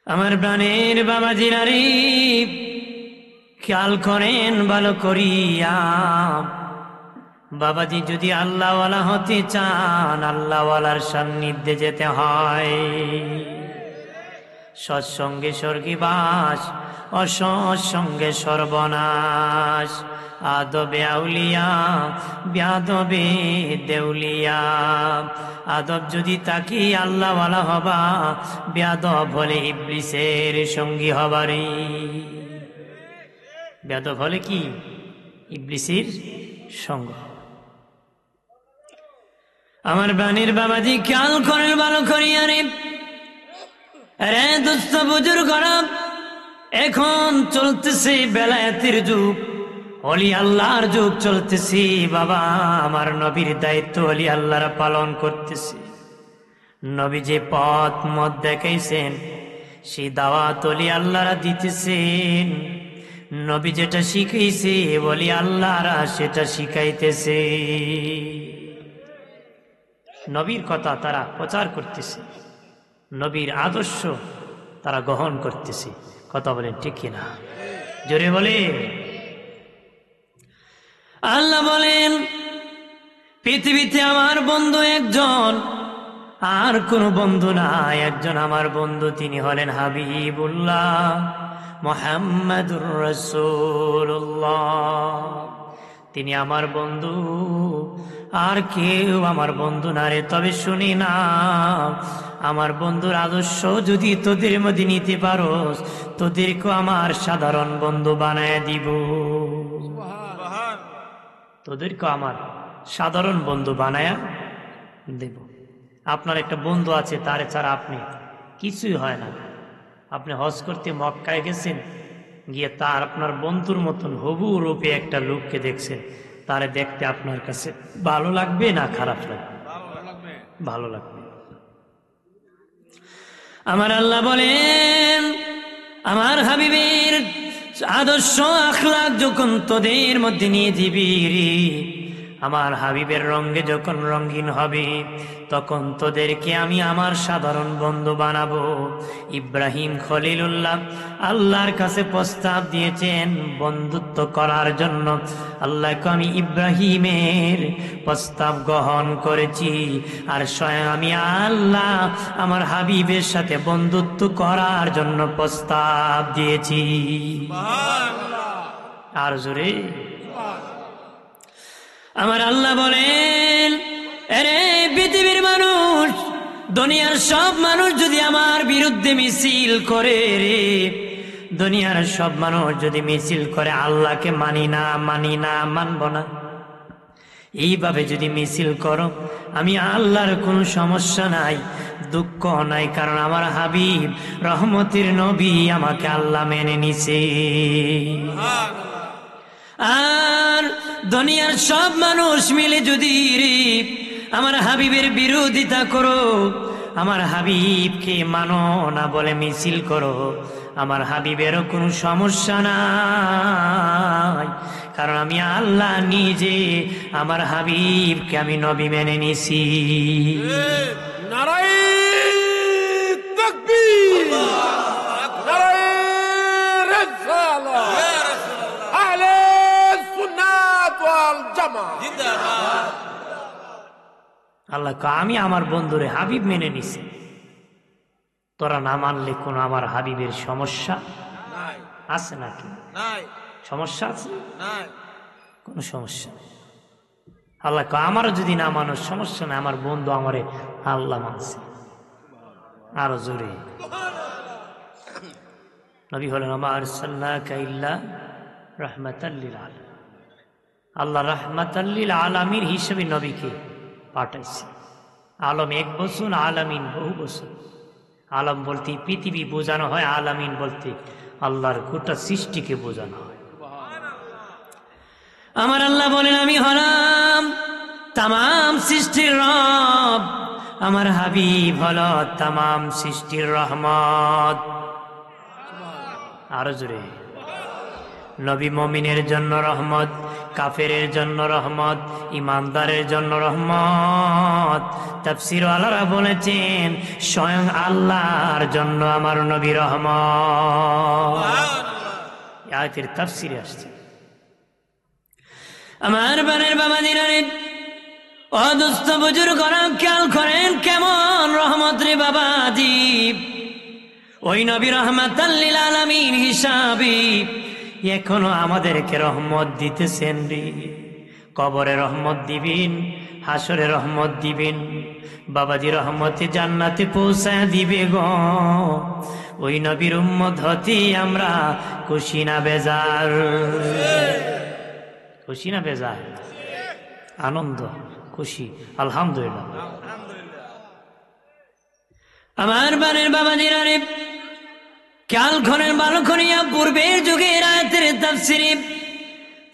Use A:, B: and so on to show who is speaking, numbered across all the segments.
A: আমার প্রাণের বাবাজিরা রে, খেয়াল করেন ভালো করিয়া। বাবাজি যদি আল্লাহওয়ালা হতে চান, আল্লাহওয়ালার সান্নিধ্যে যেতে হয়। সৎসঙ্গে স্বর্গীবাস, অসৎসঙ্গে সর্বনাশ। আদবে আউলিয়া, বেয়াদবে দেউলিয়া। আদব যদি তাকি আল্লাহওয়ালা হবা, বেয়াদব হলে ইবলিসের সঙ্গী হবারে। বেয়াদব হলে কি? ইবলিসের সঙ্গ। আমার প্রাণের বাবাজি খেয়াল করেন ভালো করিয়া রে। রে দোস্ত বুজুর্গরা, এখন চলতেছে বেলায়েতের যুগ, ওলি আল্লাহর যুগ চলতেছে। বাবা, আমার নবীর দায়িত্ব ওলি আল্লাহরা পালন করতেছে। নবী যে পথ মত দেখাইছেন, সেই দাওয়াত ওলি আল্লাহরা দিতেছেন। নবী যেটা শিখাইছে, ওলি আল্লাহরা সেটা শিখাইতেছে। নবীর কথা তারা প্রচার করতেছে, নবীর আদর্শ তারা গ্রহণ করতেছে। কথা বলেন ঠিক কিনা? জোরে বলে। আল্লাহ বলেন, পৃথিবীতে আমার বন্ধু একজন, আর কোনো বন্ধু নাই। একজন আমার বন্ধু, তিনি হলেন হাবিবুল্লাহ মুহাম্মাদুর রাসূলুল্লাহ। তিনি আমার বন্ধু, আর কেউ আমার বন্ধু না রে। তবে শুনি না, আমার বন্ধুর আদর্শ যদি তোদের মধ্যে নিতে পারোস, তোদেরকে আমার সাধারণ বন্ধু বানায় দিব। তোদেরকে আমার সাধারণ বন্ধু বানায় দেব। আপনার একটা বন্ধু আছে, তারে ছাড়া আপনি কিছুই হয় না। আপনি হজ করতে মক্কায় গেছেন, গিয়ে তার আপনার বন্ধুর মতন হবু রূপে একটা লোককে দেখছেন, তারে দেখতে আপনার কাছে ভালো লাগবে না খারাপ লাগবে? ভালো লাগবে। আমার আল্লাহ বলেন, আমার হাবিবের আদর্শ আখলাক যখন তোদের মধ্যে নিয়ে দিবি রে, আমার হাবিবের রঙে যখন রঙিন হবে, তখন তোদেরকে আমি আমার সাধারণ বন্ধু বানাবো। ইব্রাহিম খলিলুল্লাহ আল্লাহর কাছে প্রস্তাব দিয়েছেন বন্ধুত্ব করার জন্য। আল্লাহকে আমি ইব্রাহিমের প্রস্তাব গ্রহণ করেছি, আর স্বয়ং আমি আল্লাহ আমার হাবিবের সাথে বন্ধুত্ব করার জন্য প্রস্তাব দিয়েছি। আর জোরে আমার আল্লাহ বলেন, আরে পৃথিবীর মানুষ, দুনিয়ার সব মানুষ যদি আমার বিরুদ্ধে মিছিল করে রে, দুনিয়ার সব মানুষ যদি মিছিল করে আল্লাহকে মানি না মানি না মানব না, এইভাবে যদি মিছিল করো, আমি আল্লাহর কোনো সমস্যা নাই, দুঃখ নাই। কারণ আমার হাবিব রহমতের নবী, আমাকে আল্লাহ মেনে নিছে। আর দুনিয়ার সব মানুষ মিলে যদি রে আমার হাবিবের বিরোধিতা করো, আমার হাবিবকে মানো না বলে মিছিল করো, আমার হাবিবেরও কোনো সমস্যা নাই। কারণ আমি আল্লাহ নিজে আমার হাবিবকে আমি নবী মেনে নিছি।
B: নারায়ে তাকবীর, নারায়ে রিসালাত, আহলে সুন্নাত ওয়াল জামাত জিন্দাবাদ।
A: আল্লাহ আমি আমার বন্ধুরে হাবিব মেনে নিছি, তোরা না মানলে কোন আমার হাবিবের সমস্যা আছে নাকি? সমস্যা আছে? কোন সমস্যা নেই। আল্লাহ আমারও যদি না মানুষ সমস্যা নেই, আমার বন্ধু আমারে আল্লাহ মানছে। আরো জোরে নবী হলেন ওয়া মা আরসালনাকা ইল্লা রাহমাতাল লিল আলামিন। আল্লাহ রাহমাতাল লিল আলামিন হিসেবে নবীকে পাঠাইছে। আলম এক বছর, আলামিন বহু বছর। আলম বলতে পৃথিবী বোঝানো হয়, আলামিন বলতে আল্লাহর গোটা সৃষ্টিকে বোঝানো হয়। আমার আল্লাহ বলেন, আমি হলাম তামাম সৃষ্টির রব, আমার হাবিব হল তামাম সৃষ্টির রহমত। আরো জোরে নবী মুমিনের জন্য রহমত, কাফেরের জন্য রহমত, ইমানদারের জন্য রহমত। তাফসীরওয়ালারা বলেছেন স্বয়ং আল্লাহর জন্য আমার নবী রহমত। আয়াতের তাফসীরে আসছে। আমার বানের বাবা দিনারের অদুস্থ বুজুর্গরা খেয়াল করেন কেমন রহমত রে বাবাজি। ওই নবী রহমাতাল লিল আলামিন হিসাবে এখনো আমাদেরকে রহমত দিতেছেন রে। কবরে রহমত দিবেন, হাসরে রহমত দিবেন, বাবাজি রহমতে জান্নাতে পৌঁছায় দিবে গো। ওই নবীর উম্মত হতে আমরা খুশি না বেজার? খুশি না বেজার? আনন্দ, খুশি, আলহামদুলিল্লাহ। আমার বানের বাবা জিরারে খেয়াল করেন ভালো করিয়া, পূর্বের যুগের আয়াতের তাফসীরে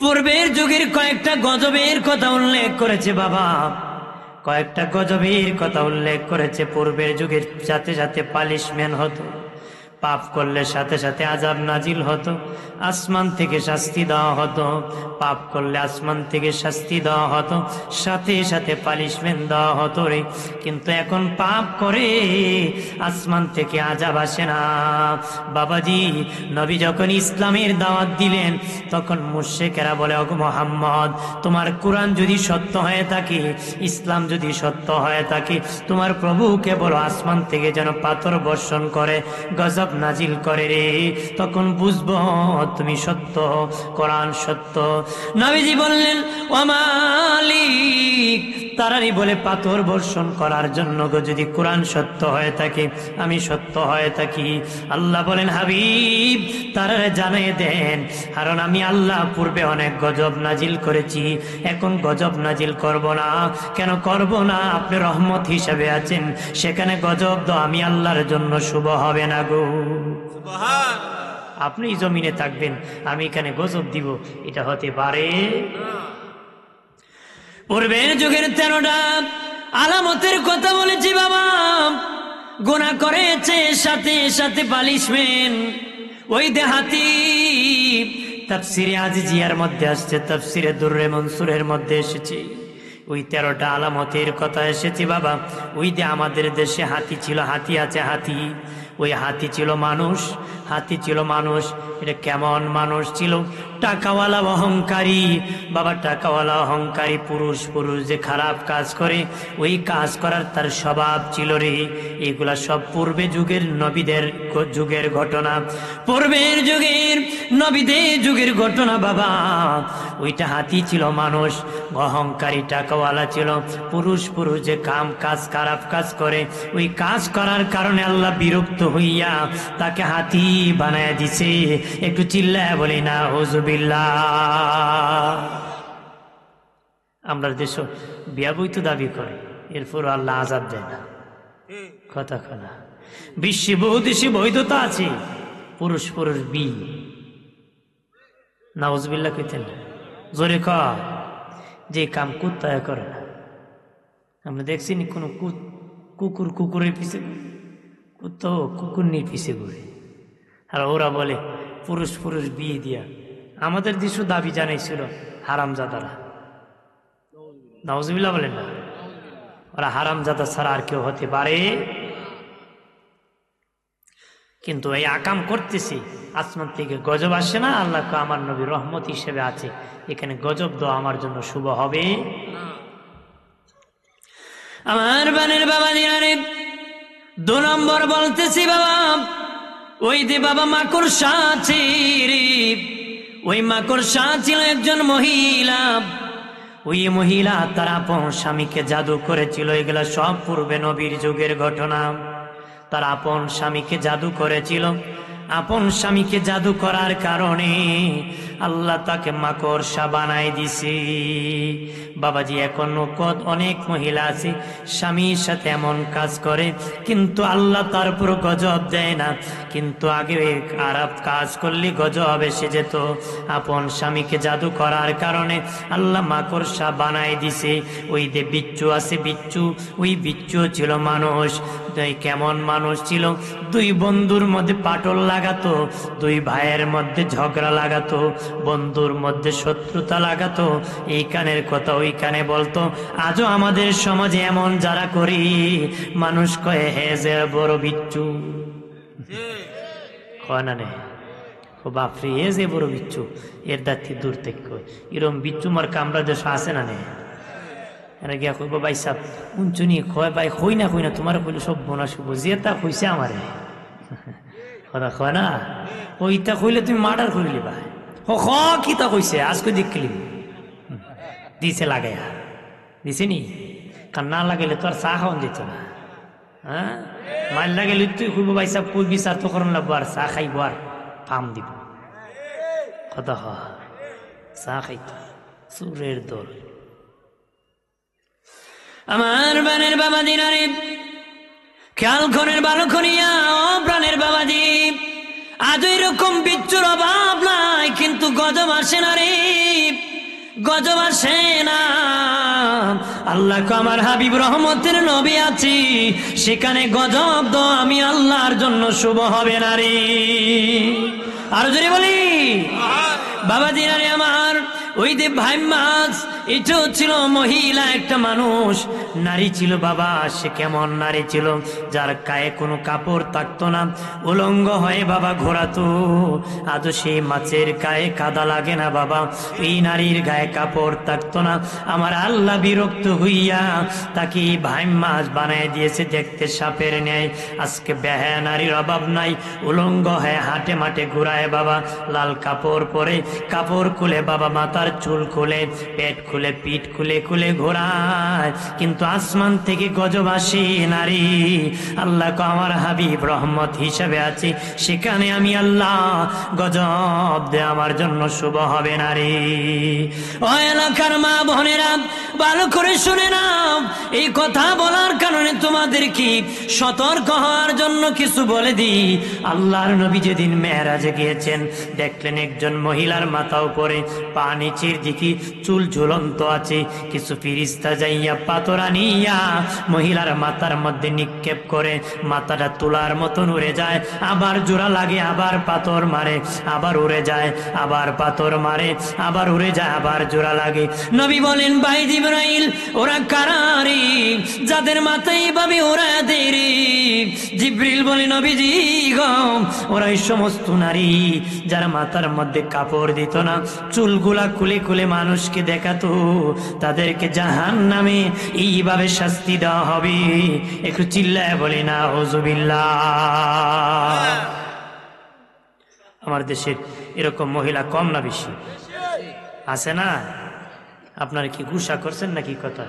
A: পূর্বের যুগের কয়েকটা গজবের কথা উল্লেখ করেছে বাবা, কয়েকটা গজবের কথা উল্লেখ করেছে। পূর্বের যুগের সাথে সাথে পালিশমেন্ট হতো, পাপ করলে সাথে সাথে আযাব নাজিল হতো, আসমান থেকে শাস্তি দেওয়া হতো। পাপ করলে আসমান থেকে শাস্তি দেওয়া হতো, সাথে সাথে পানিশমেন্ট দেওয়া হতো রে। কিন্তু এখন পাপ করে আসমান থেকে আযাব আসে না বাবাজি। নবী যখন ইসলামের দাওয়াত দিলেন তখন মুশরিকেরা বলে, ওগো মুহাম্মদ, তোমার কোরআন যদি সত্য হয়ে থাকে, ইসলাম যদি সত্য হয়ে থাকে, তোমার প্রভুকে বলো আসমান থেকে যেন পাথর বর্ষণ করে, গজব নাজিল করে রে, তখন বুঝবো তুমি সত্য, কোরআন সত্য। নবীজি বললেন, ও মালিক, তারাই বলে পাথর বর্ষণ করার জন্য গো, যদি কোরআন সত্য হয়ে থাকে, আমি সত্য হয়ে থাকি। আল্লাহ বলেন, হাবিব তারা জানিয়ে দেন, কারণ আমি আল্লাহ পূর্বে অনেক গজব নাজিল করেছি, এখন গজব নাজিল করব না। কেন করব না? আপনি রহমত হিসেবে আছেন, সেখানে গজব তো আমি আল্লাহর জন্য শুভ হবে না গো। আপনি জমিনে থাকবেন, আমি এখানে গজব দিব, এটা হতে পারে? পূর্বের যুগের 13টা আলামতের কথা বলেছি বাবা। গুনাহ করেছে সাথে সাথে পানিশমেন্ট, ওই দেহাতি তাফসীরে আজিজিয়ার মধ্যে আসছে, তাফসীরে দুররে মনসুরের মধ্যে এসেছে, ওই 13টা আলামতের কথা এসেছে বাবা। ওই যে আমাদের দেশে হাতি ছিল, হাতি আছে, হাতি, ওই হাতি ছিল মানুষ, হাতি ছিল মানুষ। এটা কেমন মানুষ ছিল? টাকাওয়ালা অহংকারী বাবা, টাকাওয়ালা অহংকারী পুরুষ, পুরুষ যে খারাপ কাজ করে, ওই কাজ করার তার স্বভাব ছিল রে। এগুলা সব পূর্বে যুগের নবীদের যুগের ঘটনা, পূর্বের যুগের নবীদের যুগের ঘটনা বাবা। ওইটা হাতি ছিল মানুষ, অহংকারী টাকাওয়ালা ছিল, পুরুষ, পুরুষ যে কাজ খারাপ কাজ করে, ওই কাজ করার কারণে আল্লাহ বিরক্ত হইয়া তাকে হাতি বানায় দিছে। একটু চিল্লায় বলি না হুজুবিল্লাহ। আমরা দেশ বিয়া বই তো দাবি করে, এরপর আল্লাহ আযাব দেয় না, কথা কথা। বিশ্বে বহু দেশে বৈধতা আছে, পুরুষ পুরুষ বিয়ে, নাউজুবিল্লাহ কইতেন জোরে কর, যে কাম কুত্তায় করে না। আমরা দেখছি নি কোনো কুকুর কুকুরের পিছে, কুত্তা কুকুরনির পিছে ঘুরে, আর ওরা বলে পুরুষ পুরুষ বিয়ে দিয়া। আমাদের দেশও দাবি জানাইছিল হারামজাদারা, নাউজুবিল্লাহ বলেন না, ওরা হারামজাদা ছাড়া আর কেউ হতে পারে? কিন্তু এই আকাম করতেছি, আসমান থেকে গজব আসে না। আল্লাহ আমার নবী রহমত হিসেবে আছে, এখানে গজব দেওয়া আমার জন্য শুভ হবে? আমার বানের বাবা দিনারে 2 নম্বর বলতেছি বাবা, ওই যে বাবা মাকড়সা আছে রে, ওই মাকড়সা ছিল একজন মহিলা। ওই মহিলা তার আপন স্বামীকে জাদু করেছিল। এগুলা সব পূর্বে নবীর যুগের ঘটনা। তার আপন স্বামীকে জাদু করেছিল, আপন স্বামীকে জাদু করার কারণে আল্লাহ তাকে মাকড়সা বানাই দিছে বাবাজি। এখনো অনেক মহিলা আছে স্বামীর সাথে এমন কাজ করে, কিন্তু আল্লাহ তার উপর গজব দেয় না। কিন্তু আগে খারাপ কাজ করলে গজব এসে যেত, আপন স্বামীকে জাদু করার কারণে আল্লাহ মাকড়সা বানাই দিছে। ওই যে বিচ্ছু আছে, বিচ্ছু, ওই বিচ্ছু ছিল মানুষ। কেমন মানুষ ছিল, দুই বন্ধুর মধ্যে পাটল লাগাতো, দুই ভাইয়ের মধ্যে ঝগড়া লাগাতো, বন্ধুর মধ্যে শত্রুতা লাগাতো, এই কানের কথা ওই কানে বলতো। আজও আমাদের সমাজে এমন যারা করি, মানুষ কয়ে হে যে বড় বিচ্ছু, কয় না নে ও বাপরে এ যে বড় বিচ্ছু, এর দাঁতি দূর থেকে এরম বিচ্ছু মার কামড়া দেশ আছে না নে। এরা গিয়া কইব ভাই সাহ উঞ্চু নিয়ে কয় ভাই কই না তোমার কইলে সব বোনা শুভ যে তা কইছে আমারে কথা কয় না, ওইটা কইলে তুমি মার্ডার করিলি ভাই হ কি তা কইছে আজকে দেখলি দিছে লাগাইয়া দিছে নি, কার না লাগাইলে তো আর চা খাওয়ান যেত না। হ্যাঁ মার লাগাইলে তুই কইব ভাই সাহ কই বিচার তো করেন লাগবো আর চা খাইব আর ফাম দিব কথা হ চা খাইত সুরের দোল। আমার বানের বাবা দিনারে খেয়াল করেন ভালো করিয়া ও প্রাণের বাবাজি, আজ এরকম বিচ্ছুর অভাব নাই, কিন্তু গজব আসে না রে, গজব আসে না। আল্লাহ আমার হাবিব রহমতের নবী আছি, সেখানে গজব তো আমি আল্লাহর জন্য শুভ হবে না রে। আরো জোরে বলি বাবা দিনারে আমার, ওই যে ভাই মাছ এটাও ছিল মহিলা একটা মানুষ, নারী ছিল বাবা। সে কেমন নারী ছিল, যার গায়ে কোনো কাপড় থাকতো না, উলঙ্গ হয়ে বাবা ঘোরাতো। আজও সেই মাছের গায়ে কাদা লাগে না বাবা, এই নারীর গায়ে কাপড় থাকতো না। আমার আল্লাহ বিরক্ত হইয়া তাকে ভাই মাছ বানায় দিয়েছে দেখতে সাপের ন্যায়। আজকে বেহায়া নারীর অভাব নাই, উলঙ্গ হয়ে হাটে মাঠে ঘুরায় বাবা, লাল কাপড় পরে, কাপড় খুলে বাবা মাথার চুল খুলে, পেট খুলে, পিঠ খুলে খুলে ঘোরায়। কিন্তু আসমান থেকে গজব আসে নারী। আল্লাহ আমার হাবিব রহমত হিসাবে আছে, সেখানে আমি আল্লাহ গজব দে আমার জন্য শুভ হবে নারী। ও এলাকার মা বোনেরা ভালো করে শুনে নাও, এই কথা বলার কারণে তোমাদের কি সতর্ক হওয়ার জন্য কিছু বলে দিই। আল্লাহর নবী যেদিন মেরাজে গিয়েছেন, দেখলেন একজন মহিলার মাথা উপরে, পা নিচের দিকে চুল ঝুলন্ত আছে। কিছু ফিরিস্তা যাইয়া পাথর আনিয়া মহিলার মাথার মধ্যে নিক্ষেপ করে, মাথাটা তুলার মতন উড়ে যায়, আবার জোড়া লাগে, আবার পাথর মারে, আবার উড়ে যায়, আবার পাথর মারে, আবার উড়ে যায়, আবার জোড়া লাগে। নবী বলেন ভাই জিবরাইল ওরা কারা রে, যাদের মাথায় এইভাবে ওরা দেয় রে? জিবরিল বলে নবীজি গো, ওরা এই সমস্ত নারী যারা মাথার মধ্যে কাপড় দিত না, চুলগুলা খুলে খুলে মানুষকে দেখাতো, তাদেরকে জাহান্নামে এইভাবে শাস্তি দেওয়া হবে। একটু চিল্লায় বলি না হুজুবিল্লাহ। আমার দেশে এরকম মহিলা কম না বেশি আছে না? আপনারা কি গুসা করছেন নাকি কথা?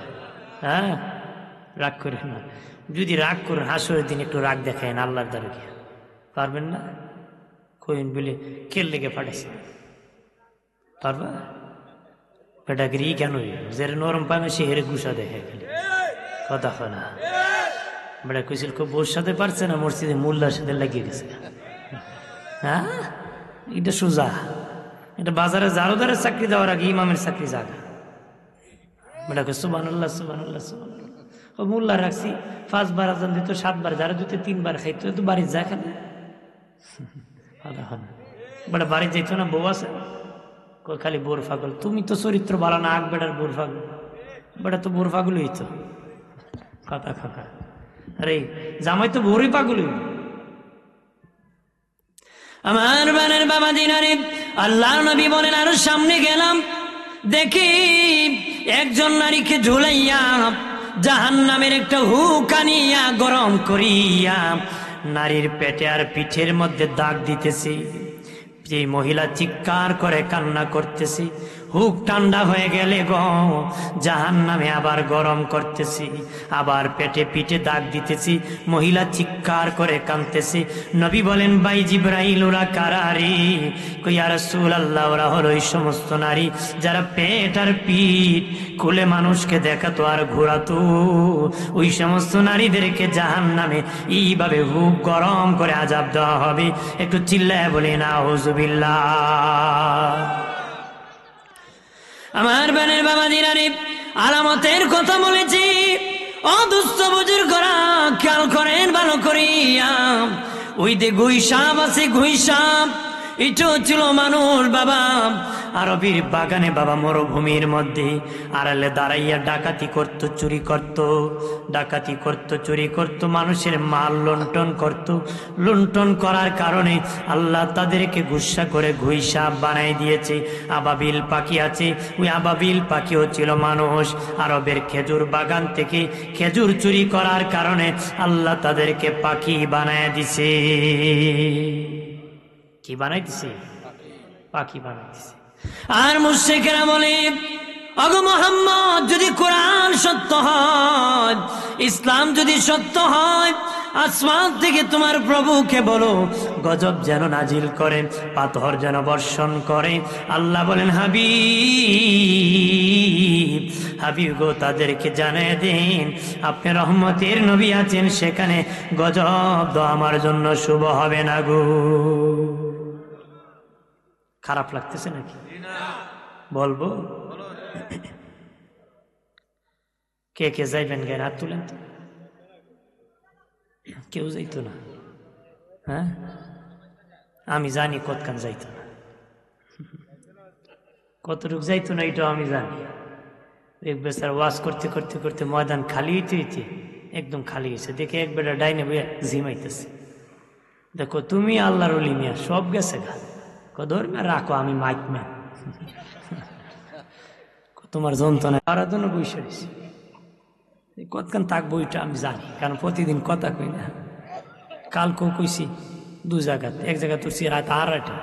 A: হ্যাঁ রাগ করেন না, যদি রাগ করেন হাসরের দিন একটু রাগ দেখায় আল্লাহর দ্বারা গিয়ে পারবেন না? কইন বলে কেল লেগে ফাটাইছে পারবা? বেটাগিরি কেন যে নরম পামে সে হেরে গুসা দেখে খালি কথা হয় না। বেটা কইছিল খুব বোর সাথে পারছে না, মসজিদে মোল্লার সাথে লাগিয়ে গেছে। হ্যাঁ এটা সোজা, এটা বাজারে জারোদারের চাকরি দেওয়ার আগে ইমামের চাকরি জাগা। বেটা কে সুবহানাল্লাহ সুবহানাল্লাহ সুবহানাল্লাহ, ও মোল্লা রাখছি 5 বার আজান দিত, 7 বার, যারা দিতে 3 বার খাইতো, তো বাড়ি যা খানে বেটা বাড়ি যাইত না, বউ আছে খালি বোর ফাগল। তুমি তো চরিত্র ভালো না, আগ বেটার বোর ফাগল, বেটা তো বোর ফাগল হইতো কথা খাকা। আরে জামাই তো বোরই পাগল হইল। আমার বানের বাবা দিনারে আল্লাহ নবী বলেন, আরো সামনে গেলাম, দেখি একজন নারীকে ঝুলাইয়া জাহান্নামের একটা হুক আনিয়া গরম করিয়া নারীর পেটে আর পিঠের মধ্যে দাগ দিতেছে। যে মহিলা চিৎকার করে কান্না করতেছে, হুক ঠান্ডা হয়ে গেলে গো জাহান্নামে আবার গরম করতেছি, আবার পেটে পিঠে দাগ দিতেছি, মহিলা চিৎকার করে কাঁদতেছে। নবী বলেন ভাই জিবরাইল ওরা কারা রে? কই ইয়া রাসূলুল্লাহ ওরা হলো ওই সমস্ত নারী যারা পেট আর পিঠ খুলে মানুষকে দেখাতো আর ঘোরাতো। ওই সমস্ত নারীদেরকে জাহান্নামে এইভাবে হুক গরম করে আযাব দেওয়া হবে। একটু চিল্লায় বলি না আউযুবিল্লাহ। আমার বানের বাবা দিনারে আলামতের কথা বলেছি, অদুস্থ বুজুর করা খেয়াল করেন ভালো করিয়া, ওই যে গুইসাপ আছে, গুইসাপ এটাও ছিল মানুষ বাবা। আরবির বাগানে বাবা, মরুভূমির মধ্যে আড়ালে দাঁড়াইয়া ডাকাতি করত, চুরি করত, ডাকাতি করত, চুরি করত, মানুষের মাল লুণ্ঠন করত। লুণ্ঠন করার কারণে আল্লাহ তাদেরকে গুসা করে গুইসাপ বানাই দিয়েছে। আবাবিল পাখি আছে, ওই আবাবিল পাখিও ছিল মানুষ। আরবের খেজুর বাগান থেকে খেজুর চুরি করার কারণে আল্লাহ তাদেরকে পাখি বানায় দিছে। কি বানাই দিছে? পাখি বানাই দিছে। আর মুশরিকরা বলে, ওগো মুহাম্মদ, যদি কোরআন সত্য হয়, ইসলাম যদি সত্য হয়, আসমান থেকে তোমার প্রভুকে বলো গজব যেন নাজিল করে, পাথর যেন বর্ষণ করে। আল্লাহ বলেন, হাবিব, হাবিব গো, তাদেরকে জানিয়ে দিন আপনি রহমতের নবী আছেন, সেখানে গজব তো আমার জন্য শুভ হবে না গো। খারাপ লাগতেছে নাকি? বলবো? কে কে যাইবেন? গায়ে হাত তুলেন তো। কেউ যাইতো না? হ্যাঁ, আমি জানি কতখান যাইতো না, কতটুক যাইতো না এটাও আমি জানি। এক বেচার ওয়াজ করতে করতে করতে ময়দান খালি হইতে হইতে একদম খালি হয়েছে, দেখে এক বেটা ডাইনে বইয়া ঝিমাইতেছে। দেখো তুমি আল্লাহর ওলি মিয়া, সব গেছে গা। ধর্মে রাখো, আমি মাইক ম্যান, তোমার যন্ত্রণা আরাধনা বসে রয়েছে। কতক্ষণ থাকবো এটা আমি জানি, কারণ প্রতিদিন কথা কই না। কালকেও কইছি দু জায়গাতে, এক জায়গা তুলছি রাত 8টা,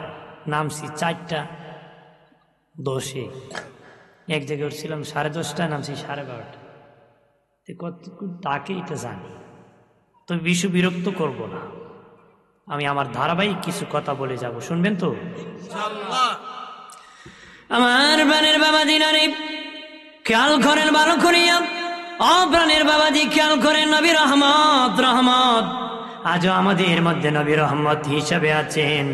A: নামছি 4:10, এক জায়গায় উঠছিলাম 10:30, নামছি 12:30। কত তাকে এটা জানি, তবে বিরক্ত করবো না। আমি আমার ধারাবাহিক কিছু কথা বলে যাব, শুনবেন তো? আমার প্রাণের বাবা দিনারে খেয়াল করেন ভালো করিয়া, প্রাণের বাবাজি খেয়াল করেন। নবী রহমত, রহমত আজও আমাদের মধ্যে নবী রহমত হিসেবে আছেন।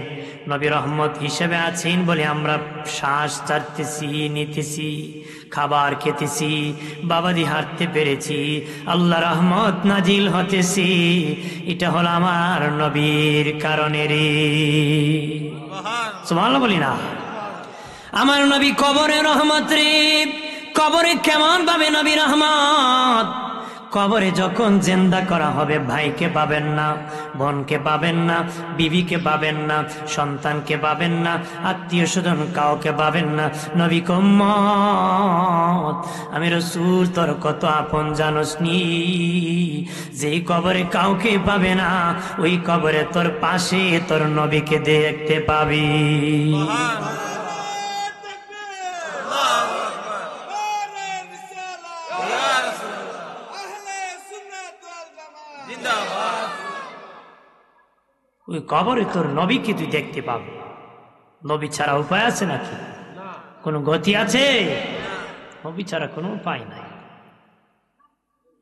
A: নবী রহমত হিসেবে আছেন বলে আমরা শ্বাস ছাড়তেছি, নিতেছি, খাবার খেতেছি, বাবাজি হাঁটতে পেরেছি, আল্লাহ রহমত নাজিল হতেছি। এটা হলো আমার নবীর কারণে রে। সুবহানাল্লাহ বলি না? আমার নবী কবরে রহমত রে। কবরে কেমন পাবে নবী রহমত? কবরে যখন জিন্দা করা হবে, ভাইকে পাবেন না, বোনকে পাবেন না, বিবিকে পাবেন না, সন্তানকে পাবেন না, আত্মীয় স্বজন কাউকে পাবেন না। নবী উম্মত, আমি রাসূল তোর কত আপন জানোস নি? যেই কবরে কাউকে পাবে না, ওই কবরে তোর পাশে তোর নবীকে দেখতে পাবি। ওই কবরে তোর নবীকে তুই দেখতে পাবি। নবী ছাড়া উপায় আছে নাকি? কোনো গতি আছে? নবী ছাড়া কোনো উপায় নাই।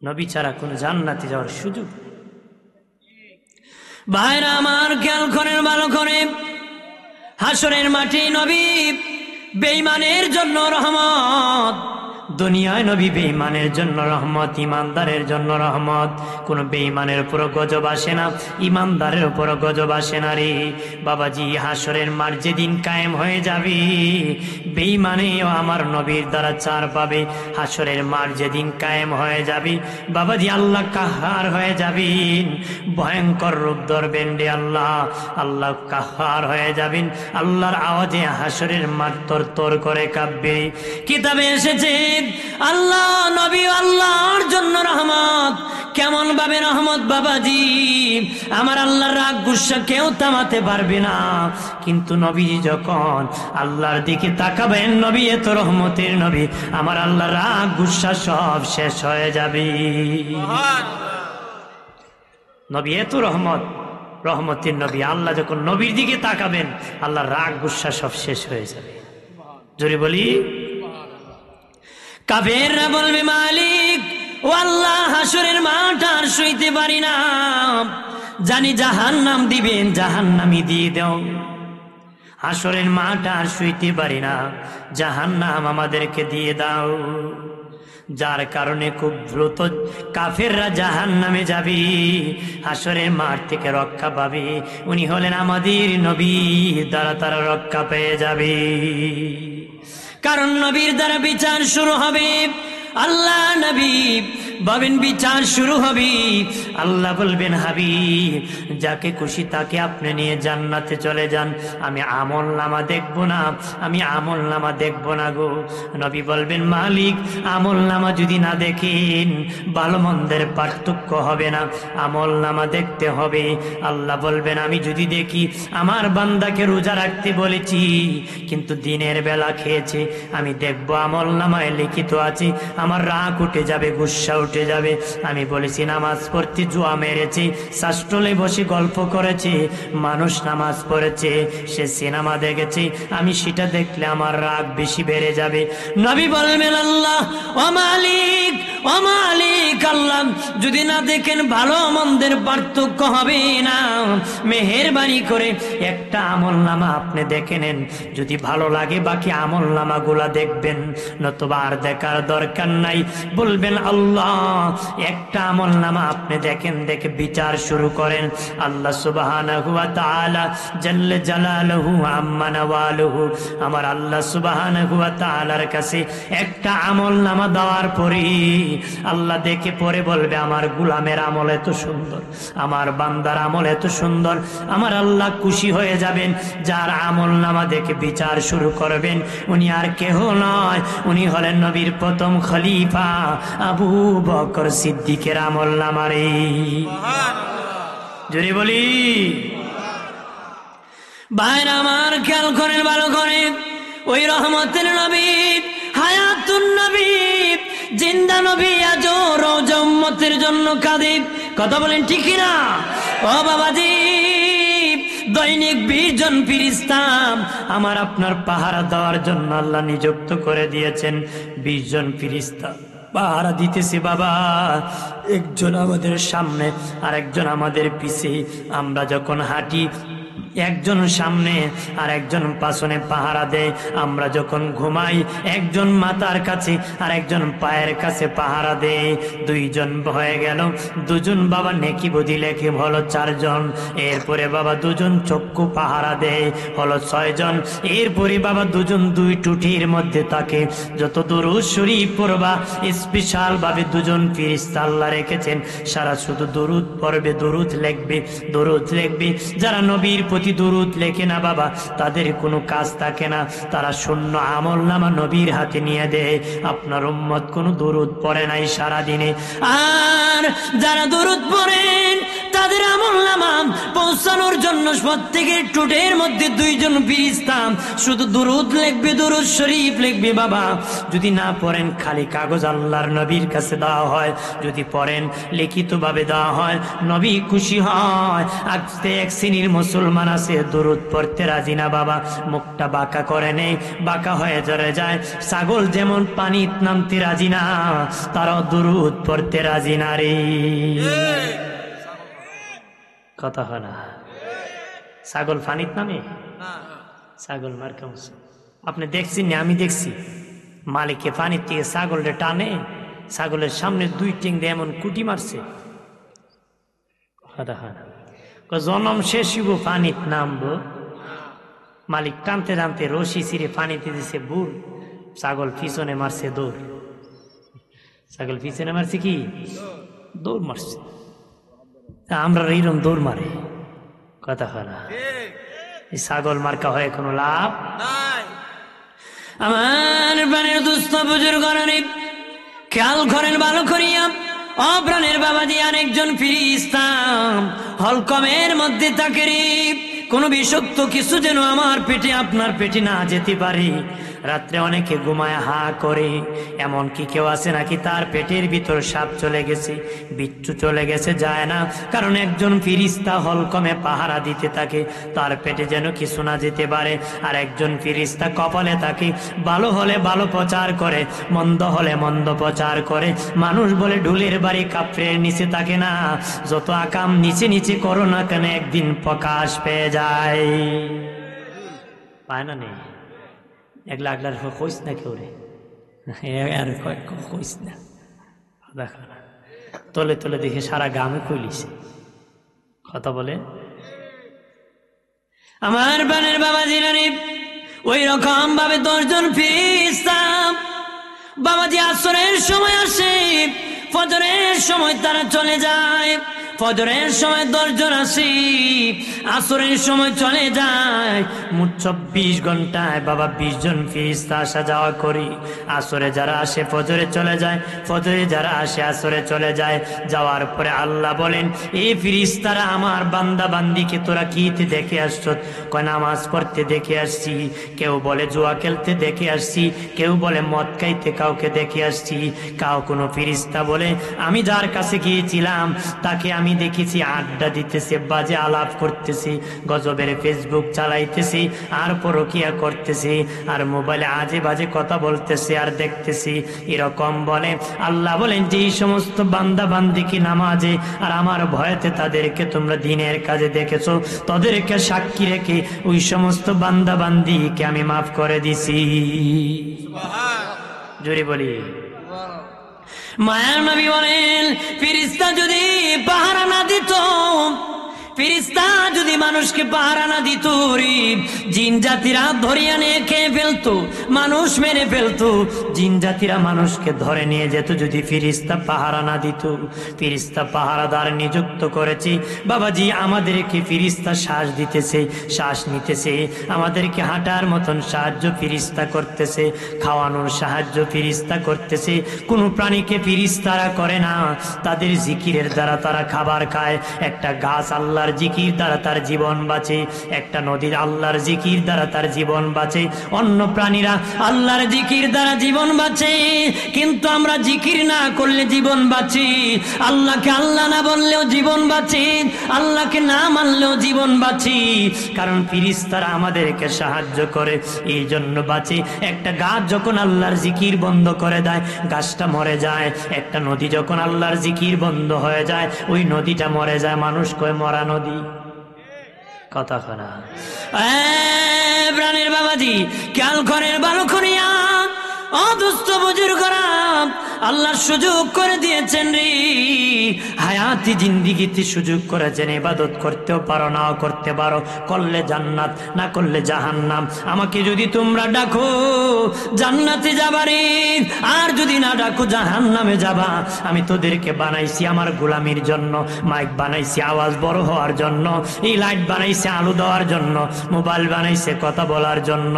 A: নবী ছাড়া কোনো জান্নাতে যাওয়ার সুযোগ। ভাইরা আমার খেয়াল করেন ভালো করে, হাসরের মাঠে নবী বেঈমানের জন্য রহমত, দুনিয়ায় নবী বেঈমানের জন্য রহমত, ইমানদারের জন্য রহমত। কোন বেঈমানের উপর গজব আসে না, ইমানদারের উপর গজব আসে না রে বাবাজি। হাসরের মাঠ যেদিন কায়েম হয়ে যাবে, বেঈমানেও আমার নবীর দ্বারা ছাড় পাবে। হাসরের মাঠ যেদিন কায়েম হয়ে যাবে বাবাজি, আল্লাহ কাহার হয়ে যাবেন, ভয়ঙ্কর রূপ ধরবেন রে আল্লাহ। আল্লাহ কাহার হয়ে যাবেন, আল্লাহর আওয়াজে হাসরের মাঠ তরতর করে কাঁপবে। কিতাবে এসেছে আল্লাহ নবী আল্লাহর জন্য রহমত। কেমন ভাবে রহমত বাবাজি? আমার আল্লাহর রাগ গুসা কেউ থামাতে পারবে না, কিন্তু নবী যখন আল্লাহর দিকে তাকাবেন, নবী এত রহমতের নবী, আমার আল্লাহর রাগ গুসা সব শেষ হয়ে যাবে। নবী এত রহমত, রহমতের নবী, আল্লাহ যখন নবীর দিকে তাকাবেন, আল্লাহর রাগ গুসা সব শেষ হয়ে যাবে। জোরে বলি। কাফেররা বলবে, মালিক ও আল্লাহ, হাসরের মাঠ আর সইতে পারি না, জানি জাহান্নাম দিবেন, জাহান্নামই দিয়ে দাও। হাসরের মাঠ আর সইতে পারি না, জাহান্নাম আমাদেরকে দিয়ে দাও। যার কারণে খুব দ্রুত কাফেররা জাহান্নামে যাবে, হাসরের মাঠ থেকে রক্ষা পাবে। উনি হলেন আমাদের নবী, দ্বারা তারা রক্ষা পেয়ে যাবে। কারণ নবীর দ্বারা বিচার শুরু হবে। আল্লাহ নবী বলেন বিচার শুরু হবে, আল্লাহ বলবেন হাবিব যাকে খুশি তাকে আপনি নিয়ে জান্নাতে চলে যান, আমি আমল নামা দেখব না, আমি আমল নামা দেখব না গো। নবী বলবেন মালিক আমল নামা যদি না দেখেন ভালো মন্দের পার্থক্য হবে না, আমল নামা দেখতে হবে। আল্লাহ বলবেন আমি যদি দেখি আমার বান্দাকে রোজা রাখতে বলেছি কিন্তু দিনের বেলা খেয়েছে, আমি দেখব আমল নামায় লিখিত আছে, আমার রাগ উঠে যাবে, গুসা উঠে যাবে। আমি বলেছি নামাজ পড়তে জুয়া মেরেছে, শাস্ত্রলে বসে গল্প করেছে, মানুষ নামাজ পড়েছে, সে সিনেমা দেখেছে, আমি সেটা দেখলে আমার রাগ বেশি বেড়ে যাবে। নবী বলবেন আল্লাহ ও মালিক, ও মালিক আল্লাহ যদি না দেখেন ভালো মন্দের পার্থক্য হবে না, মেহেরবানি করে একটা আমল নামা আপনি দেখে নেন, যদি ভালো লাগে বাকি আমল নামা গুলা দেখবেন, নতুবা আর দেখার দরকার নাই। বলবেন আল্লাহ একটা আমল নামা আপনি দেখেন, দেখে বিচার শুরু করেন। আল্লাহ সুবহানাহু ওয়া তাআলা জাল্লে জালালুহু আম্মা নাওয়ালুহু, আমার আল্লাহ সুবহানাহু ওয়া তাআলার কাছে একটা আমল নামা দেওয়ার পরে আল্লাহ দেখে পরে বলবে আমার গোলামের আমল এত সুন্দর, আমার বান্দার আমল এত সুন্দর, আমার আল্লাহ খুশি হয়ে যাবেন। যার আমল নামা দেখে বিচার শুরু করবেন উনি আর কেহ নয়, উনি হলেন নবীর প্রথম খলিফা আবু বকর সিদ্দিকের আমল নামারে। জোরে বলি ভাইরা আমার, খেয়াল করেন ভালো করে, ওই রহমতের নবী, হায়াতুন নবী, জিন্দা নবী আজও রওজা উম্মতের জন্য কাঁদে। কথা বলেন ঠিক না? ও বাবাজি, দৈনিক 20 জন ফেরেশতা আমার আপনার পাহারা দেওয়ার জন্য আল্লাহ নিযুক্ত করে দিয়েছেন। 20 জন ফেরেশতা পাহারা দিতেছে বাবা, একজন আমাদের সামনে আর একজন আমাদের পিছে। আমরা যখন হাঁটি একজন সামনে আর একজন পাছনে পাহারা দেয়, আমরা যখন ঘুমাই একজন মাথার কাছে আর একজন পায়ের কাছে পাহারা দেয়। 2 জন হয়ে গেল, 2 জন বাবা নেকি বদি লেখে হলো 4 জন, এরপরে বাবা 2 জন চক্ষু পাহারা দেয় হলো 6 জন, এরপরে বাবা 2 জন 2 টুটির মধ্যে থাকে। যত দুরূদ শরীফ পড়বা স্পেশাল ভাবে 2 জন ফেরেশতা আল্লাহ রেখেছেন, সারা শুধু দুরূদ পড়বে, দুরূদ লিখবে, দুরূদ লিখবে। যারা নবীর প্রতি দুরূদ লেখে না বাবা তাদের কোনো কাজ থাকে না, তারা শূন্য আমল নামা নবীর হাতে নিয়ে দেয়। আপনার উম্মত কোনো দুরূদ পড়ে নাই সারা দিনে, আর যারা দুরূদ পড়েন তাদের আমল নামা পৌঁছানোর জন্য প্রত্যেকের টুটের মধ্যে 2 জন ফেরেশতা শুধু দুরূদ লিখবে, দুরূদ শরীফ লিখবে। বাবা যদি না পড়েন খালি কাগজ আল্লাহর নবীর কাছে দেওয়া হয়, যদি পড়েন লিখিত ভাবে দেওয়া হয়, নবী খুশি হয়। আজকে এক শ্রেণীর মুসলমান আছে দুরূদ পড়তে রাজি না বাবা, মুখটা বাঁকা করে নেই, বাঁকা হয়ে জড়ে যায়। ছাগল যেমন পানি নামতে রাজি না, তারাও দুরূদ পড়তে রাজি না রে। কথা হয় না? ছাগল পানিত নামে? ছাগল মার কেমন আপনি দেখছেন না? আমি দেখছি মালিকে পানির থেকে ছাগলটা টানে, ছাগলের সামনে 2 টিং দিয়ে এমন কুটি মারছে। কথা হয় না? জনম শেষ হইব পানিত নামবো, মালিক টানতে টানতে রশি ছিঁড়ে পানিতে দিছে বুল, ছাগল পিছনে মারছে দৌড়। ছাগল পিছনে মারছে কি? দৌড় মারছে। আমরা এইরকম দৌড় মারে। কথা হয় না? এই ছাগল মার্কা হয় কোনো লাভ নাই। আমার প্রাণের দুস্থ বুজুর্গ খেয়াল করেন ভালো করিয়া, অপ্রাণের বাবাজি আরেকজন ফেরেশতা হলকমের মধ্যে থাকে রে, কোনো বিষাক্ত কিছু যেন আমার পেটে আপনার পেটে না যেতে পারে। রাত্রে অনেকে ঘুমায় হা করে, এমন কি কেউ আছে নাকি তার পেটের ভিতর সাপ চলে গেছে, বিচ্ছু চলে গেছে? যায় না, কারণ একজন ফেরেশতা হলকমে পাহারা দিতে থাকে, তার পেটে যেন কিছু না যেতে পারে। আর একজন ফেরেশতা কপালে থাকে, ভালো হলে ভালো প্রচার করে, মন্দ হলে মন্দ প্রচার করে। মানুষ বলে ঢুলের বাড়ি কাপড়ের নিচে থাকে না, যত আকাম নিচে নিচে করো না কেন একদিন প্রকাশ পেয়ে যায়। পায় না নেই? 1 লাখ কইস না কেউ রে, আর কইস না, দেখো না তলে তলে দেখে সারা গ্রামে কইলিছে কথা বলে। আমার বানের বাবা জিরানি ওই রকম ভাবে 10 জন ফেরেশতা বাবাজি আসরের সময় আসে, ফজরের সময় তারা চলে যায়। ফজরের সময় 10 জন আসে, আসরের সময় চলে যায়। মোট 24 ঘন্টায় বাবা 20 জন ফেরেশতা আসা যাওয়া করি। আসরে যারা আসে ফজরে চলে যায়, ফজরে যারা আসে আসরে চলে যায়। যাওয়ার পরে আল্লাহ বলেন, এই ফেরেশতারা আমার বান্দা বান্দিকে তোরা কিতে দেখে আসছ? কয় নামাজ পড়তে দেখে আসছি, কেউ বলে জুয়া খেলতে দেখে আসছি, কেউ বলে মদ খাইতে কাউকে দেখে আসছি। কোনো ফেরেশতা বলে আমি যার কাছে গিয়েছিলাম তাকে আমি দেখেছি আড্ডা দিতেছে, বাজে আলাপ করতেছি, গজবের ফেসবুক চালাইতেছি, আর পরকিয়া করতেছি, আর মোবাইলে আজে বাজে কথা বলতেছি আর দেখতেছি। এরকম বলে আল্লাহ বলেন যে এই সমস্ত বান্দা বান্দিকে নামাজে আর আমার ভয়তে তাদেরকে তোমরা দিনের কাজে দেখেছো, তাদেরকে সাক্ষী রেখে ওই সমস্ত বান্দা বান্দিকে আমি মাফ করে দিছি। জোরে বলি মায়ার নবী বলেন, ফেরেশতা যদি পাহারা না দিত, ফেরেশতা যদি মানুষকে পাহারা না দিত, জিন জাতিরা ধরিয়া নিয়ে খেয়ে ফেলতো, মানুষ মেরে ফেলতো। জিন জাতিরা মানুষকে ধরে নিয়ে যেত যদি ফেরেশতা পাহারা না দিত। ফেরেশতা পাহারাদার নিযুক্ত করেছি বাবাজি। আমাদেরকে ফেরেশতা শ্বাস দিতেছে, শ্বাস নিতেছে, আমাদেরকে হাঁটার মতন সাহায্য ফেরেশতা করতেছে, খাওয়ানোর সাহায্য ফেরেশতা করতেছে। কোনো প্রাণীকে ফেরেশতারা করে না, তাদের জিকিরের দ্বারা তারা খাবার খায়। একটা গাছ আল্লাহর জিকির দ্বারা তার জীবন বাঁচে, একটা নদীর আল্লাহর জিকির দ্বারা তার জীবন বাঁচে, অন্য প্রাণীরা আল্লাহর জিকির দ্বারা জীবন বাঁচে। কিন্তু আমরা জিকির না করলে জীবন বাঁচি, আল্লাহকে আল্লাহ না বললেও জীবন বাঁচে, আল্লাহকে না মানলেও জীবন বাঁচি। কারণ ফেরেশতারা আমাদেরকে সাহায্য করে, এই জন্য বাঁচে। একটা গাছ যখন আল্লাহর জিকির বন্ধ করে দেয় গাছটা মরে যায়, একটা নদী যখন আল্লাহর জিকির বন্ধ হয়ে যায় ওই নদীটা মরে যায়। মানুষ কয় মরা নদী, কথা কনা প্রাণের বাবাজি খেয়াল করেন ভালো করিয়া। অদুষ্ট বুজুর্গরা আল্লাহ সুযোগ করে দিয়েছেন রে, হায়াতি জিন্দিগিতে সুযোগ করেছেন। ইবাদত করতেও পারো, নাও করতে পারো, করলে জান্নাত, না করলে জাহান্নাম। আমাকে যদি তোমরা ডাকো জান্নাতে যাবারে, আর যদি না ডাকো জাহান্নামে যাবা। আমি তোদেরকে বানাইছি আমার গোলামির জন্য, মাইক বানাইছি আওয়াজ বড় হওয়ার জন্য, এই লাইট বানাইছে আলো দেওয়ার জন্য, মোবাইল বানাইছে কথা বলার জন্য।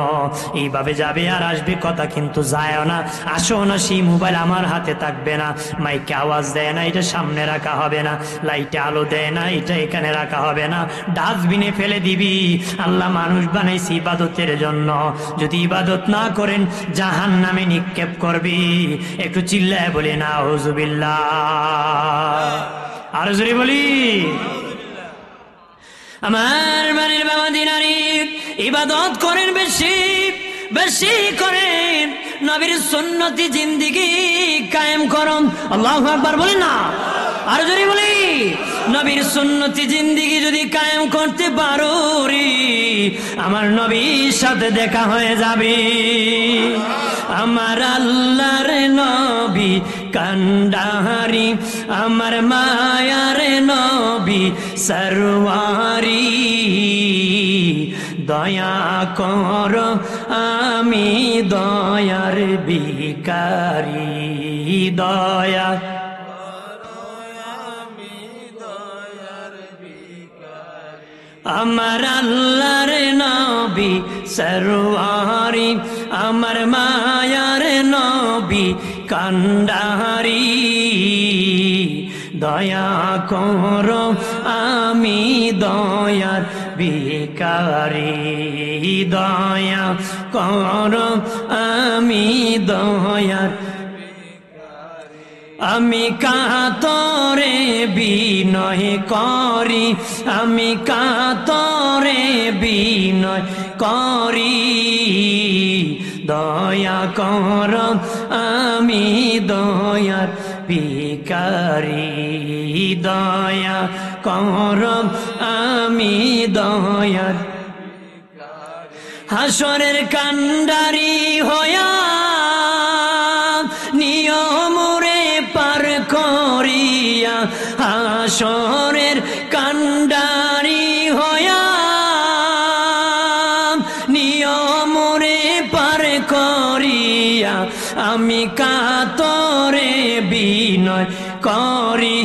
A: এইভাবে যাবে আর আসবে কথা, কিন্তু যায় না, আসো না। সেই মোবাইল আমার হাতে থাকবে না, মাইকে আওয়াজ দেয় না, এটা সামনে রাখা হবে না, লাইটে আলো দেয় না, এটা এখানে রাখা হবে না, ডাস্টবিনে ফেলে দিবি। আল্লাহ মানুষ বানাইছে ইবাদতের জন্য, যদি ইবাদত না করেন জাহান্নামে নিক্ষেপ করবি। একটু চিল্লায় বলি না আউযুবিল্লাহ, আর জোরে বলি। আমার বাড়ির বাবা দিনারি ইবাদত করেন বেশি বেশি করেন, নবীর সুন্নতি জিন্দেগি কায়েম করুন। আল্লাহু আকবার বলেন না, আর যদি বলি নবীর সুন্নতি জিন্দেগি যদি কায়েম করতে পারো রে, আমার নবীর সাথে দেখা হয়ে যাবে। আমার আল্লাহর নবী কান্ডাহারি, আমার মায়ার নবী সরওয়ারি, দয়া কর আমি দয়ার ভিখারি, দয়া আমার আল্লাহর নবী সরওয়ারি, আমার মায়ার নবী কান্ডাহারি, দয়া কর আমি দয়ার ভিখারি, দয়া কর আমি দয়ার। আমি কাতরে বিনয় করি, আমি কাতরে বিনয় করি, দয়া কর আমি দয়ার ভিখারি, দয়া কর আমি দয়ার। হাসরের কান্ডারি হয়া করিয়া আমি কাতরে বিনয় করি,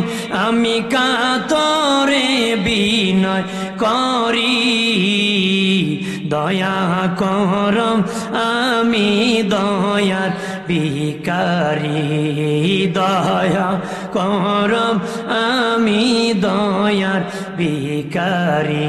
A: আমি কাতরে বিনয় করি। দয়া করম আমি দয়ার ভিখারি, দয়া করম আমি দয়ার ভিখারি।